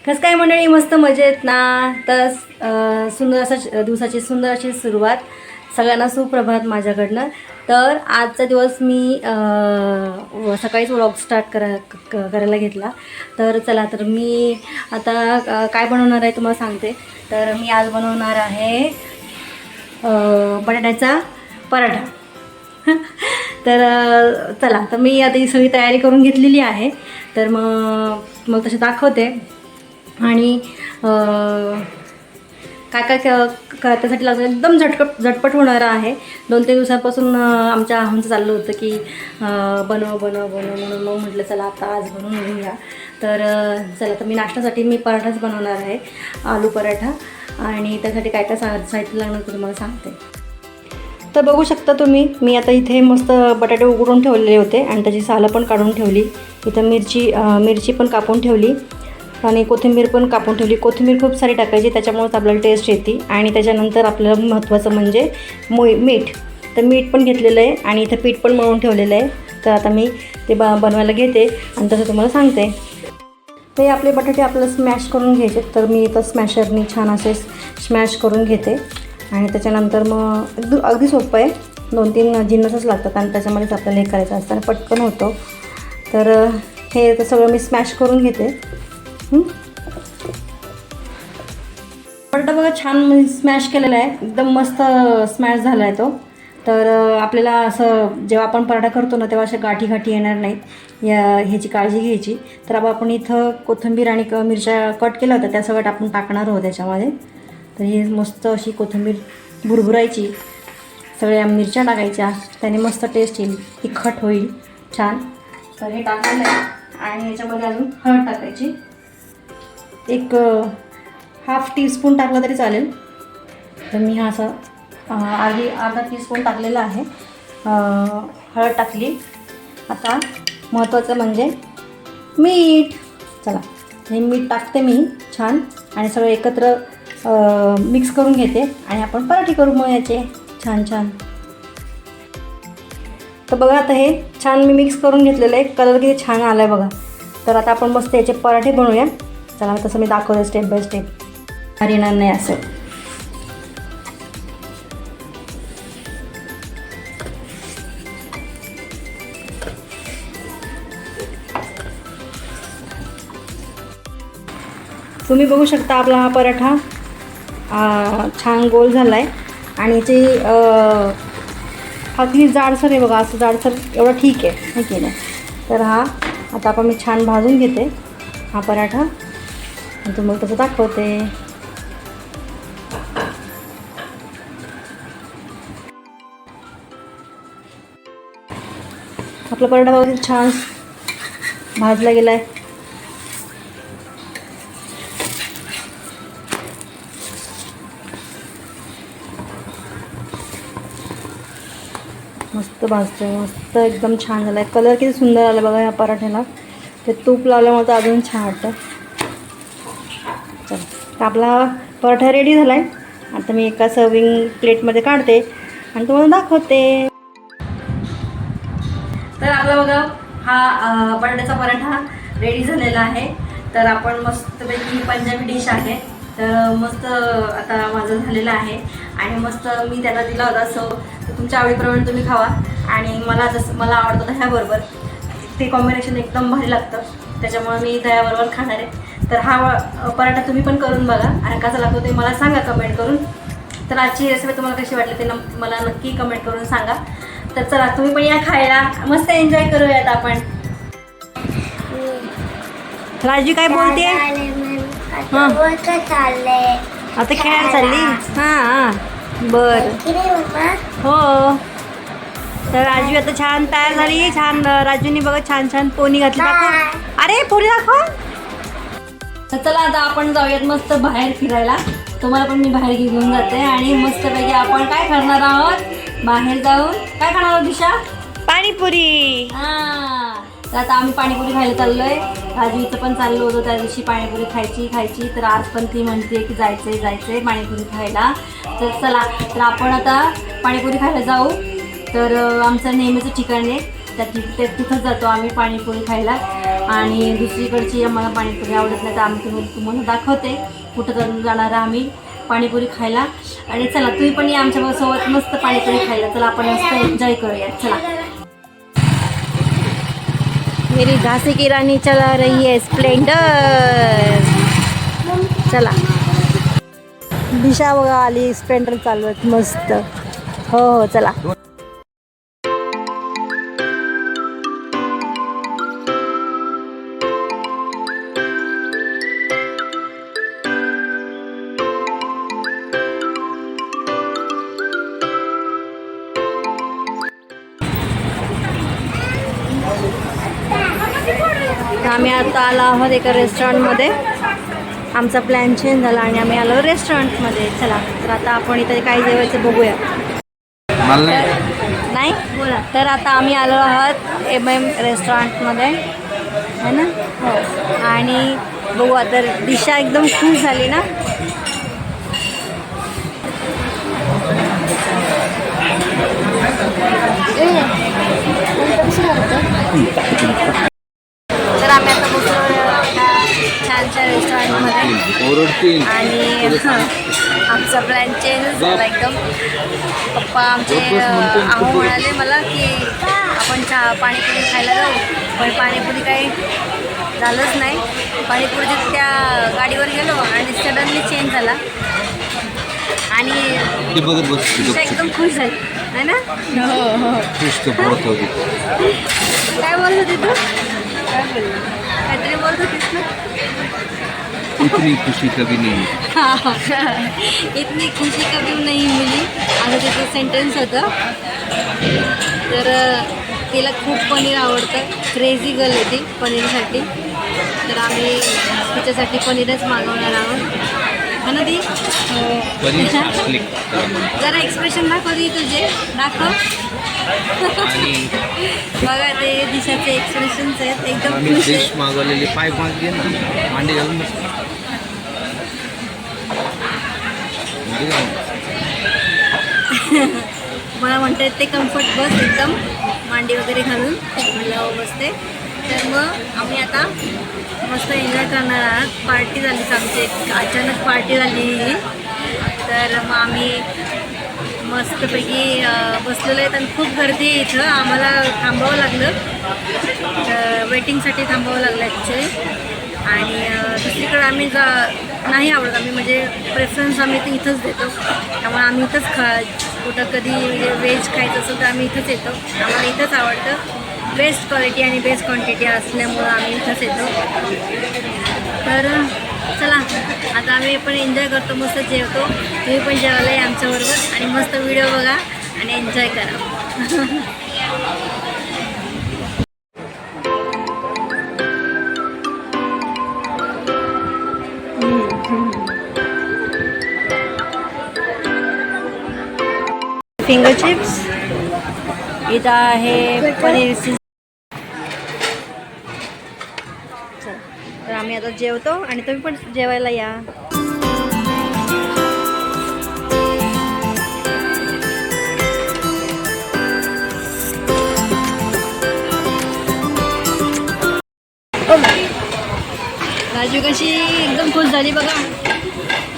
कसं काय मंडळी, मस्त मजेत ना. तर सुंदर असा दिवसाची सुंदर अशी सुरुवात. सगळ्यांना सुप्रभात माझ्याकडनं. तर आजचा दिवस मी सकाळीच व्लॉग स्टार्ट करायला घेतला. तर चला, तर मी आता काय बनवणार आहे तुम्हाला सांगते. तर मी आज बनवणार आहे बटाट्याचा पराठा. तर चला, तर मी आता ही सगळी तयारी करून घेतलेली आहे. तर मग तसे दाखवते. आणि काय काय त्यासाठी लागतं एकदम झटपट होणारं आहे. 2-3 दिवसांपासून आमचं चाललं होतं की बनव म्हणून. मग म्हटलं चला आता आज बनवून घेऊया. तर चला, तर मी नाश्त्यासाठी मी पराठाच बनवणार आहे, आलू पराठा. आणि त्यासाठी काय काय साहित्य लागणार ते तुम्हाला सांगते. तर बघू शकता तुम्ही, मी आता इथे मस्त बटाटे उकडून ठेवलेले होते आणि त्याची सालं पण काढून ठेवली. इथं मिरची पण कापून ठेवली आणि कोथिंबीर पण कापून ठेवली. कोथिंबीर खूप सारी टाकायची, त्याच्यामुळेच आपल्याला टेस्ट येते. आणि त्याच्यानंतर आपल्याला महत्त्वाचं म्हणजे मीठ. तर मीठ पण घेतलेलं आहे आणि इथं पीठ पण मळून ठेवलेलं आहे. तर आता मी ते बनवायला घेते आणि तसं तुम्हाला सांगते. ते आपले बटाटे आपल्याला स्मॅश करून घ्यायचे. तर मी इथं स्मॅशरनी छान असे स्मॅश करून घेते. आणि त्याच्यानंतर मग अगदी सोपं आहे, 2-3 जिन्नसच लागतात आणि त्याच्यामध्येच आपल्याला हे करायचं असतं आणि पटकन होतो. तर हे तर सगळं मी स्मॅश करून घेते. बटाटा बघा छान स्मॅश केलेला आहे, एकदम मस्त स्मॅश झाला आहे तो. तर आपल्याला असं जेव्हा आपण पराठा करतो ना, तेव्हा अशा गाठी येणार नाहीत, ह्याची काळजी घ्यायची. तर आपण इथं कोथिंबीर आणि मिरच्या कट केल्या होत्या, त्या सगळ्यात आपण टाकणार आहोत त्याच्यामध्ये. तर ही मस्त अशी कोथिंबीर भुरभुरायची, सगळ्या मिरच्या टाकायच्या, त्याने मस्त टेस्ट येईल, तिखट होईल छान. तर हे टाकलेलं आहे आणि याच्यामध्ये अजून हळद टाकायची. एक ½ टीस्पून टाकला तरी चालेल. तर मी हा असा अर्धा टीस्पून टाकलेला आहे. हळद टाकली. आता महत्त्वाचं म्हणजे मीठ. चला, हे मीठ टाकते मी छान आणि सगळं एकत्र मिक्स करून घेते आणि आपण पराठे करू मग याचे छान. तर बघा, आता हे छान मी मिक्स करून घेतलेलं आहे. कलर किती छान आला आहे बघा. तर आता आपण मस्त याचे पराठे बनवूया. चला, तसं मी दाखवते स्टेप बाय स्टेप, येणार नाही असं. तुम्ही बघू शकता आपला हा पराठा छान गोल झाला आहे आणि याची अगदी जाडसर आहे बघा, असं जाडसर एवढं ठीक आहे की नाही. तर हा आता आपण मी छान भाजून घेते हा पराठा आणि तुम्हाला तसं दाखवते. आपला पराठा बघा छान भाजला गेला आहे. मस्त भाजतो, मस्त एकदम छान झाला आहे. कलर किती सुंदर आला बघा या पराठ्याला. ते तूप लावल्यामुळे तर अजून छान वाटतं. चला, तर आपला पराठा रेडी झाला आहे. आता मी एका सर्विंग प्लेटमध्ये काढते आणि तुम्हाला दाखवते. तर आपला बघा हा बटाट्याचा पराठा रेडी झालेला आहे. तर आपण मस्तपैकी पंजाबी डिश आहे. तर मस्त आता माझं झालेलं आहे आणि मस्त मी त्याला दिला होता. सो तुमच्या आवडीप्रमाणे तुम्ही खावा. आणि मला आवडतं दह्याबरोबर, ते कॉम्बिनेशन एकदम भारी लागतं, त्याच्यामुळे मी दह्याबरोबर खाणार आहे. तर हा पराठा तुम्ही पण करून बघा आणि कसा लागतो ते मला सांगा कमेंट करून. तर आजची रेसिपी तुम्हाला कशी वाटली ते मला नक्की कमेंट करून सांगा. तर चला, तुम्ही पण या खायला, मस्त एन्जॉय करूयात आपण. राजू काय बोलते? हां, आता खेळायला चालली? हां, बरं, हो. तर राजू आता छान तयार झाली. छान राजूनी बघा छान पोनी घातली. दाखव, अरे पोनी दाखव. तर चला, आता आपण जाऊयात मस्त बाहेर फिरायला. तुम्हाला पण मी बाहेर घेऊन जाते आणि मस्तपैकी आपण काय करणार आहोत, बाहेर जाऊन काय खाणार आहोत दिशा? पाणीपुरी. हां, तर आता आम्ही पाणीपुरी खायला चाललो आहे. राजवीचं पण चाललो होतं त्या दिवशी पाणीपुरी खायची, तर आज पण ती म्हणते की जायचं आहे पाणीपुरी खायला. तर चला, तर आपण आता पाणीपुरी खायला जाऊ. तर आमचं नेहमीचं ठिकाण आहे, तिथंच जातो आम्ही पाणीपुरी खायला. आणि दुसरीकडची आम्हाला पाणीपुरी आवडत नाही, तर आम्ही तुम्हाला दाखवते कुठं जाणार आम्ही पाणीपुरी खायला. आणि चला, तुम्ही पण या आमच्यासोबत मस्त पाणीपुरी खायला. चला, आपण मस्त एन्जॉय करूया. चला. मेरी झांसी की रानी चला रही है स्प्लेंडर. चला, दिशा बघा आली, स्प्लेंडर चालवत मस्त. हो चला. आम्ही आता आलो आहोत एका रेस्टॉरंटमध्ये. आमचा प्लॅन चेंज झाला आणि आम्ही आलो रेस्टॉरंटमध्ये. चला, तर आता आपण इथे काय जेवायचं बघूया. नाही बोला. तर आता आम्ही आलो आहोत MM रेस्टॉरंटमध्ये, है ना. हो, आणि बघू तर दिशा एकदम खुश झाली ना. तर आम्ही आता बघतो छानशा रेस्टॉरंटमध्ये आणि आमचा प्लॅन चेंज झाला एकदम. पप्पा आमचे आहो म्हणाले मला की आपण पाणीपुरी खायला जाऊ, पण पाणीपुरी काही झालंच नाही. पाणीपुरीच्या त्या गाडीवर गेलो आणि सडनली चेंज झाला आणि एकदम खुश झाली, है ना. हो, काय बोलत होती तू? काहीतरी बोलत होतीस ना. इतनी खुशी कभी नहीं. इतनी खुशी कभी नहीं मिली असं तिचं सेंटेन्स होतं. तर तिला खूप पनीर आवडतं, क्रेझी गर्ल आहे ती पनीरसाठी. तर आम्ही तिच्यासाठी पनीरच मागवणार आहोत, है ना ती. जरा एक्सप्रेशन दाखव ती तुझे, दाखव. बघा ते दिशाचे एक्सप्रेशन्स आहेत, एकदम खुश आहे. मागवलेली पाय मागली ना, मांडी घालून मला म्हणतात ते कम्फर्ट बस एकदम मांडी वगैरे घालून म्हणलं बसते. तर मग आम्ही आता मस्त एन्जॉय करणार आहात. पार्टी झालीच आमची, एक अचानक पार्टी झाली. तर मग आम्ही मस्तपैकी बसलेलो आहेत आणि खूप गर्दी आहे इथं. आम्हाला थांबावं लागलं, वेटिंगसाठी थांबावं लागलं ॲक्च्युली. आणि दुसरीकडे आम्ही नाही आवडत, आम्ही म्हणजे प्रेफरन्स आम्ही ते इथंच देतो. त्यामुळे आम्ही इथंच कुठं कधी म्हणजे व्हेज खायचं असेल तर आम्ही इथंच येतो. आम्हाला इथंच आवडतं. बेस्ट क्वालिटी आणि बेस्ट क्वांटिटी असल्यामुळं आम्ही इथंच येतो. तर चला, आता आम्ही पण एन्जॉय करतो, मस्त जेवतो. तुम्ही पण जेवायला आहे आमच्याबरोबर आणि मस्त व्हिडिओ बघा आणि एन्जॉय करा. फिंगर चिप्स, इथं आहे पनीर. तर आम्ही आता जेवतो आणि तुम्ही पण जेवायला या. राजू कशी एकदम खुश झाली बघा.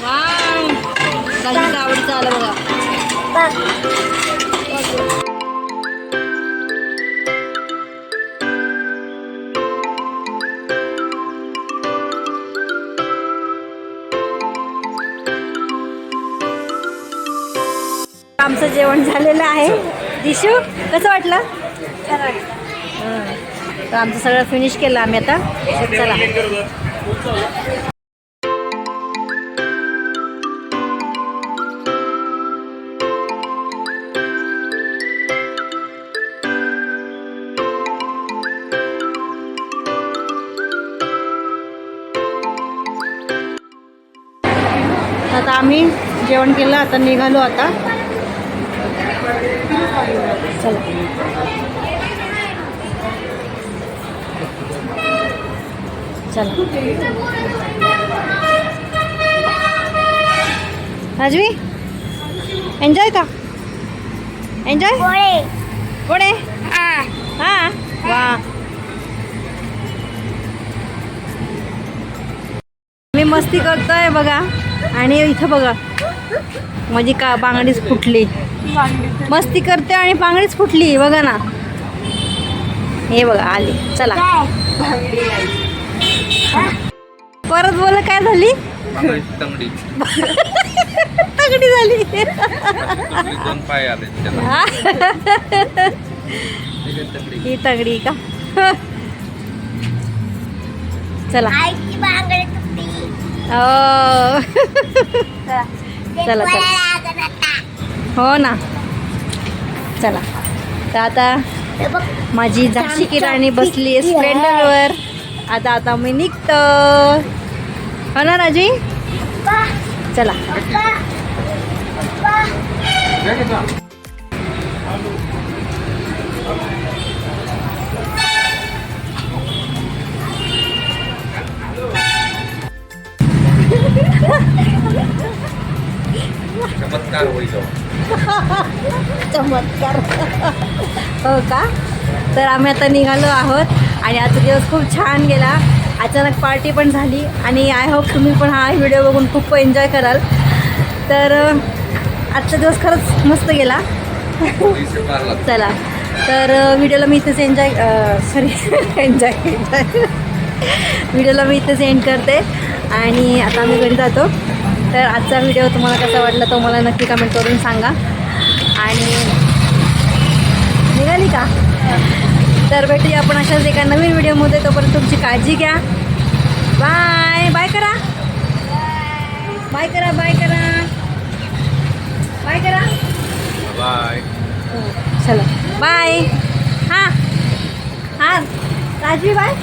वाव, राजूचं आवडीचं आलं बघा. आमचं जेवण झालेलं आहे. दिशू कसं वाटलं? छान वाटलं. तर आमचं सगळं फिनिश केलं आम्ही आता. चला, आता आम्ही जेवण केलं, आता निघालो. आता चला, चला राजवी एन्जॉय का एन्जॉय पुढे हां वा मी मस्ती करतोय बघा आणि इथं बघा माझी का बांगडीच फुटली मस्ती करते आणि बांगडीच फुटली बघा ना हे बघा आली चला परत बोल काय झाली तंगडी तगडी झाली दोन पाय आले त्याला ही तगडी का चला ओ चला चला हो ना चला तर आता माझी झाशी राणी बसली आहे स्प्लेंडरवर आता मी निघतो हो ना राजी चला चमत्कार होईल चमत्कार हो का तर आम्ही आता निघालो आहोत आणि आजचा दिवस खूप छान गेला अचानक पार्टी पण झाली आणि आय होप तुम्ही पण हा व्हिडिओ बघून खूप एन्जॉय कराल तर आजचा दिवस खरंच मस्त गेला चला तर व्हिडिओला मी इथेच व्हिडिओला मी इथेच एंड करते आणि आता आम्ही घरी जातो तर आजचा व्हिडिओ तुम्हाला कसा वाटला तो मला नक्की कमेंट करून सांगा आणि निघाली का तर भेटूया आपण अशाच एका नवीन व्हिडिओमध्ये तोपर्यंत तुमची काळजी घ्या बाय बाय करा बाय करा बाय करा बाय करा बाय चला बाय हां हां राजवी बाय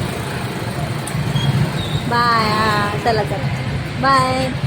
बाय हां चला चला बाय